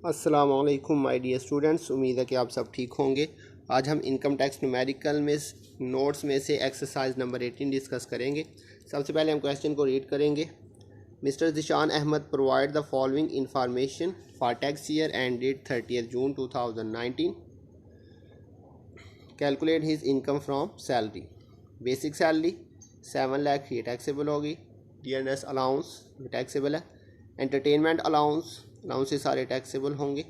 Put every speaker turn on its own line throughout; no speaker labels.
अस्सलामुअलैकुम my dear students, उम्मीद है कि आप सब ठीक होंगे। आज हम इनकम टैक्स न्यूमेरिकल में नोट्स में से एक्सरसाइज नंबर 18 डिस्कस करेंगे। सबसे पहले हम क्वेश्चन को रीड करेंगे। Mister Zeeshan Ahmed provide the following information for tax year end date 30 June 2019। Calculate his income from salary. Basic salary 7 lakh ये टैक्सेबल होगी। DNS अलाउंस टैक्सेबल है। एंटरटेनमेंट अलाउंस से सारे टैक्सेबल होंगे।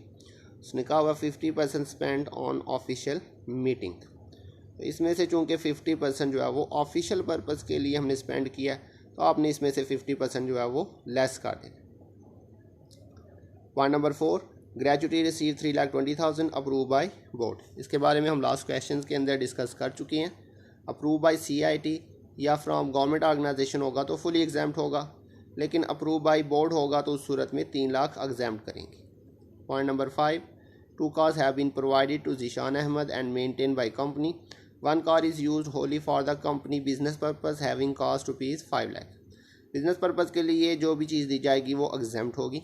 उसने कहा हुआ 50% स्पेंड ऑन ऑफिशियल मीटिंग। तो इसमें से चूँकि 50% जो है वो ऑफिशियल पर्पज़ के लिए हमने स्पेंड किया, तो आपने इसमें से 50% जो है वो लेस कर देना। Point number 4, gratuity receive 3,20,000 approve by board. इसके बारे में हम लास्ट क्वेश्चन के अंदर डिस्कस कर चुके हैं। अप्रूव बाय CIT या फ्रॉम गवर्नमेंट ऑर्गेनाइजेशन होगा तो फुली एग्जाम्प्ट होगा, लेकिन अप्रूव बाय बोर्ड होगा तो उस सूरत में 3 लाख एग्जाम्प्ट करेंगे। Point number 5, 2 cars have been provided to Zeeshan Ahmed and maintain by company. 1 car is used wholly for the company business purpose having cost ₹5 lakh. Business purpose के लिए जो भी चीज़ दी जाएगी वो एग्जाम्प्ट होगी।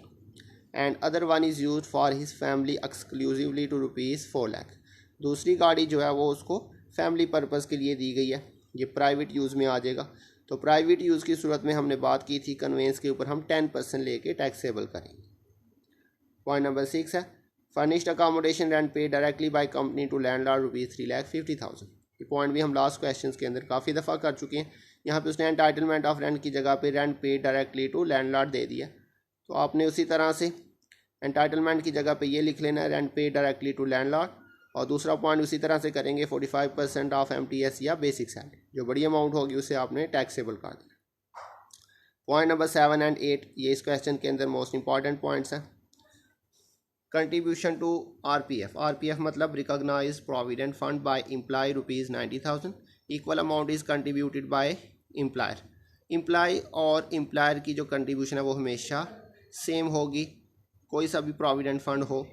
And other one is used for his family exclusively to ₹4 lakh. दूसरी गाड़ी जो है वो उसको फैमिली पर्पज़ के लिए दी गई है, ये प्राइवेट यूज़ में आ जाएगा। तो प्राइवेट यूज़ की सूरत में हमने बात की थी कन्वेंस के ऊपर हम 10% लेके टैक्सेबल करेंगे। पॉइंट नंबर 6 है furnished accommodation rent pay directly by company to landlord ₹3,50,000। ये पॉइंट भी हम लास्ट क्वेश्चंस के अंदर काफ़ी दफ़ा कर चुके हैं। यहाँ पे उसने एंटाइटलमेंट ऑफ रेंट की जगह पे rent pay directly to landlord दे दिया, तो आपने उसी तरह से एंटाइटलमेंट की जगह पे ये लिख लेना है rent pay directly to landlord. और दूसरा पॉइंट उसी तरह से करेंगे 45% ऑफ MTS या बेसिक सैलरी, जो बड़ी अमाउंट होगी उसे आपने टैक्सेबल कर देना। पॉइंट नंबर 7 एंड 8 ये इस क्वेश्चन के अंदर मोस्ट इंपॉर्टेंट पॉइंट्स हैं। कंट्रीब्यूशन टू RPF मतलब recognised provident fund by employee ₹90,000। Equal amount is contributed by employer. Employee और एम्प्लॉयर की जो कंट्रीब्यूशन है वो हमेशा सेम होगी, कोई सा भी प्रोविडेंट फंड हो।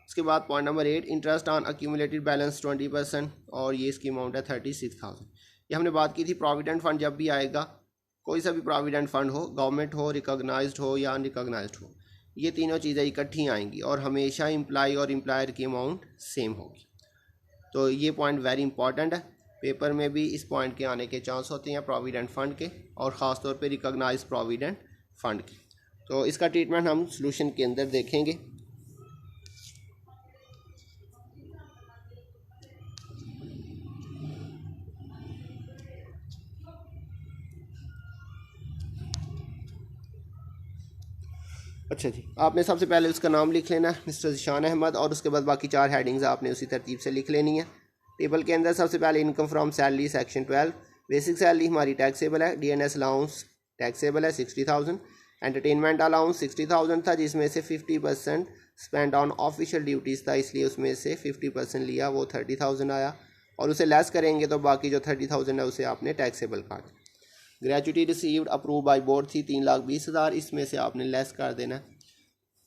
उसके बाद point number 8, interest on accumulated balance 20%, और ये इसकी अमाउंट है 36,000। ये हमने बात की थी प्रोविडेंट फंड जब भी आएगा, कोई सा भी प्रोविडेंट फंड हो, गवर्नमेंट हो, रिकॉग्नाइज्ड हो या अनरिकॉग्नाइज्ड हो, ये तीनों चीज़ें इकट्ठी आएंगी और हमेशा एम्प्लॉय और एम्प्लॉयर की अमाउंट सेम होगी। तो ये पॉइंट वेरी इंपॉर्टेंट है, पेपर में भी इस पॉइंट के आने के चांस होते हैं प्रोविडेंट फंड के, और ख़ास तौर पर रिकॉग्नाइज प्रोविडेंट फंड के। तो इसका ट्रीटमेंट हम सोल्यूशन के अंदर देखेंगे। अच्छा जी, आपने सबसे पहले उसका नाम लिख लेना है मिस्टर ज़ीशान अहमद, और उसके बाद बाकी 4 हेडिंग्स आपने उसी तरतीब से लिख लेनी है। टेबल के अंदर सबसे पहले income from salary section 12। Basic salary हमारी टैक्सेबल है। DNS अलाउंस टैक्सेबल है 60,000। एंटरटेनमेंट अलाउंस 60,000 था, जिसमें से 50% स्पेंड ऑन ऑफिशियल ड्यूटीज़ था, इसलिए उसमें से 50% लिया, वो 30,000 आया, और उसे लेस करेंगे तो बाकी जो 30,000 है उसे आपने टैक्सेबल कर देना। Gratuity received approve by board थी 3,20,000, इसमें से आपने लेस कर देना।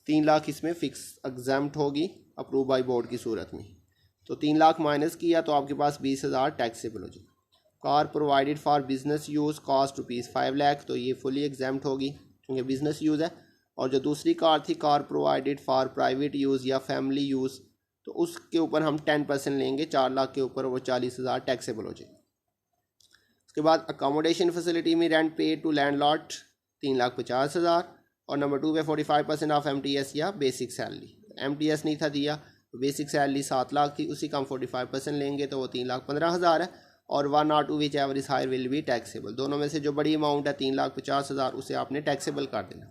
3 लाख इसमें फिक्स एग्जाम्प्ट होगी अप्रूव बाय बोर्ड की सूरत में, तो 3 लाख माइनस किया तो आपके पास 20,000 टैक्सेबल हो जाएगा। Car provided for business use cost ₹5 lakh, तो ये फुली एग्जाम्प्ट होगी क्योंकि बिजनेस यूज़ है। और जो दूसरी कार थी car provided for private use या फैमिली यूज़, तो उसके ऊपर हम 10% लेंगे 4 लाख के ऊपर, वो 40,000 टैक्सेबल हो जाएगा। उसके बाद अकोमोडेशन फैसिलिटी में रेंट पे टू लैंडलॉर्ड 3,50,000, और नंबर 2 पे 45% ऑफ MTS या बेसिक सैलरी। MTS नहीं था दिया, तो बेसिक सैलरी 7 लाख थी, उसी का हम 45% लेंगे तो वो 3,15,000 है, और 1 और 2 whichever is higher will be taxable. दोनों में से जो बड़ी अमाउंट है 3,50,000 उसे आपने टैक्सेबल कर देना।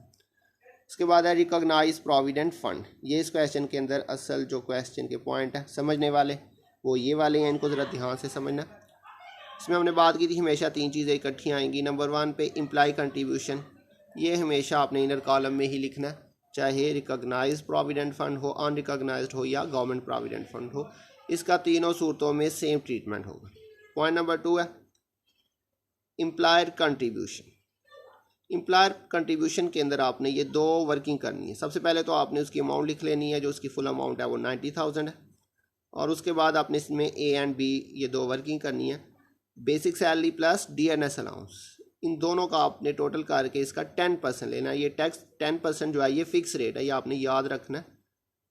उसके बाद है रिकॉग्नाइज प्रोविडेंट फंड। ये इस क्वेश्चन के अंदर असल जो क्वेश्चन के पॉइंट है समझने वाले वो ये वाले हैं, इनको ज़रा ध्यान से समझना। इसमें हमने बात की थी हमेशा 3 चीज़ें इकट्ठी आएंगी। नंबर 1 पे एम्प्लॉय कंट्रीब्यूशन, ये हमेशा आपने इनर कॉलम में ही लिखना है, चाहे रिकॉग्नाइज प्रोविडेंट फंड हो, अनरिकॉग्नाइज्ड हो या गवर्नमेंट प्रोविडेंट फंड हो, इसका तीनों सूरतों में सेम ट्रीटमेंट होगा। पॉइंट नंबर 2 है एम्प्लॉयर कंट्रीब्यूशन। एम्प्लॉयर कंट्रीब्यूशन के अंदर आपने ये 2 वर्किंग करनी है। सबसे पहले तो आपने उसकी अमाउंट लिख लेनी है, जो उसकी फुल अमाउंट है वो 90,000 है, और उसके बाद आपने इसमें A एंड B ये 2 वर्किंग करनी है। Basic salary plus DNS allowance, इन दोनों का आपने टोटल करके इसका 10% लेना है। ये टैक्स 10% जो है ये फिक्स रेट है, ये आपने याद रखना है।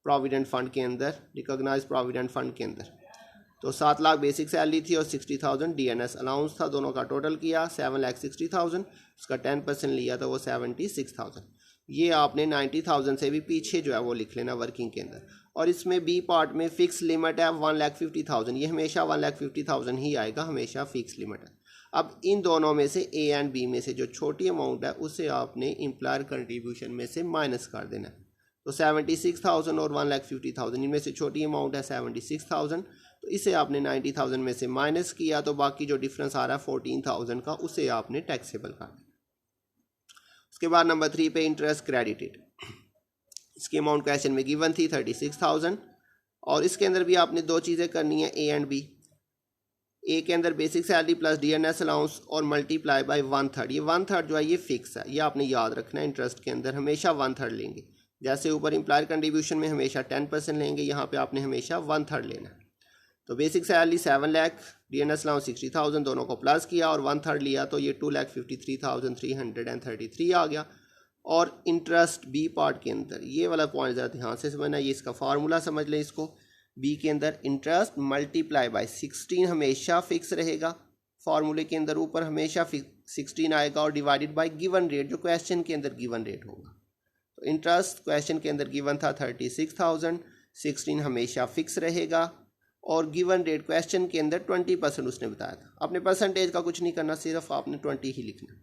प्रोविडेंट फंड के अंदर, रिकॉग्नाइज प्रोविडेंट फंड के अंदर। तो 7 लाख बेसिक सैलरी थी और 60,000 DNS अलाउंस था, दोनों का टोटल किया 7,60,000, उसका 10% लिया तो वो 76,000। ये आपने 90,000 से भी पीछे जो है वो लिख लेना वर्किंग के अंदर। और इसमें बी पार्ट में फ़िक्स लिमिट है 1,50,000, ये हमेशा 1,50,000 ही आएगा, हमेशा फ़िक्स लिमिट है। अब इन दोनों में से ए एंड बी में से जो छोटी अमाउंट है उसे आपने एम्प्लॉयर कंट्रीब्यूशन में से माइनस कर देना है। तो 76,000 और 1,50,000 इनमें से छोटी अमाउंट है 76,000, तो इसे आपने 90,000 में से माइनस किया तो बाकी जो डिफरेंस आ रहा है 14,000 का, उसे आपने टैक्सेबल कर दिया। उसके बाद नंबर 3 पे इंटरेस्ट क्रेडिटेड, इसकी अमाउंट क्वेश्चन में गिवन थी 36,000 और इसके अंदर भी आपने दो चीज़ें करनी है ए एंड बी। ए के अंदर basic salary plus DNS allowance और मल्टीप्लाई बाय 1/3। ये 1/3 जो है ये फिक्स है, ये आपने याद रखना है। इंटरेस्ट के अंदर हमेशा 1/3 लेंगे, जैसे ऊपर एम्प्लॉयर कंट्रीब्यूशन में हमेशा 10% लेंगे, यहाँ पे आपने हमेशा 1/3 लेना है। तो basic salary 7 lakh, DNS allowance 60,000, दोनों को प्लस किया और 1/3 लिया तो ये 2,53,333 आ गया। और इंटरेस्ट बी पार्ट के अंदर ये वाला पॉइंट ज़रा ध्यान से समझना, ये इसका फार्मूला समझ लें इसको। बी के अंदर इंटरेस्ट मल्टीप्लाई बाय 16 हमेशा फिक्स रहेगा, फार्मूले के अंदर ऊपर हमेशा 16 आएगा और डिवाइडेड बाय गिवन रेट, जो क्वेश्चन के अंदर गिवन रेट होगा। तो इंटरेस्ट क्वेश्चन के अंदर गिवन था 36,000, 16 हमेशा फिक्स रहेगा और गिवन रेट क्वेश्चन के अंदर 20% उसने बताया था। आपने परसेंटेज का कुछ नहीं करना, सिर्फ आपने 20 ही लिखना।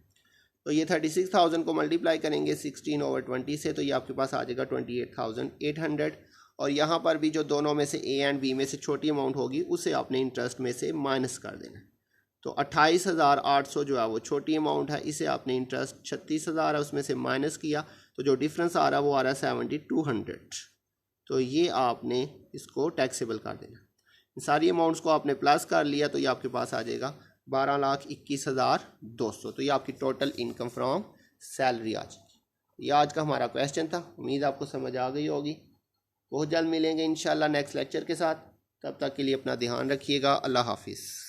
तो ये 36,000 को मल्टीप्लाई करेंगे 16/20 से, तो ये आपके पास आ जाएगा 28,800। और यहाँ पर भी जो दोनों में से ए एंड बी में से छोटी अमाउंट होगी उसे आपने इंटरेस्ट में से माइनस कर देना। तो 28,800 जो है वो छोटी अमाउंट है, इसे आपने इंटरेस्ट 36,000 है उसमें से माइनस किया, तो जो डिफरेंस आ रहा है वो आ रहा है 7,200। तो ये आपने इसको टैक्सेबल कर देना। सारी अमाउंट्स को आपने प्लस कर लिया तो ये आपके पास आ जाएगा 12,21,200। तो ये आपकी टोटल इनकम फ्रॉम सैलरी आ जाएगी। ये आज का हमारा क्वेश्चन था, उम्मीद आपको समझ आ गई होगी। बहुत जल्द मिलेंगे इंशाल्लाह नेक्स्ट लेक्चर के साथ, तब तक के लिए अपना ध्यान रखिएगा। अल्लाह हाफिज़।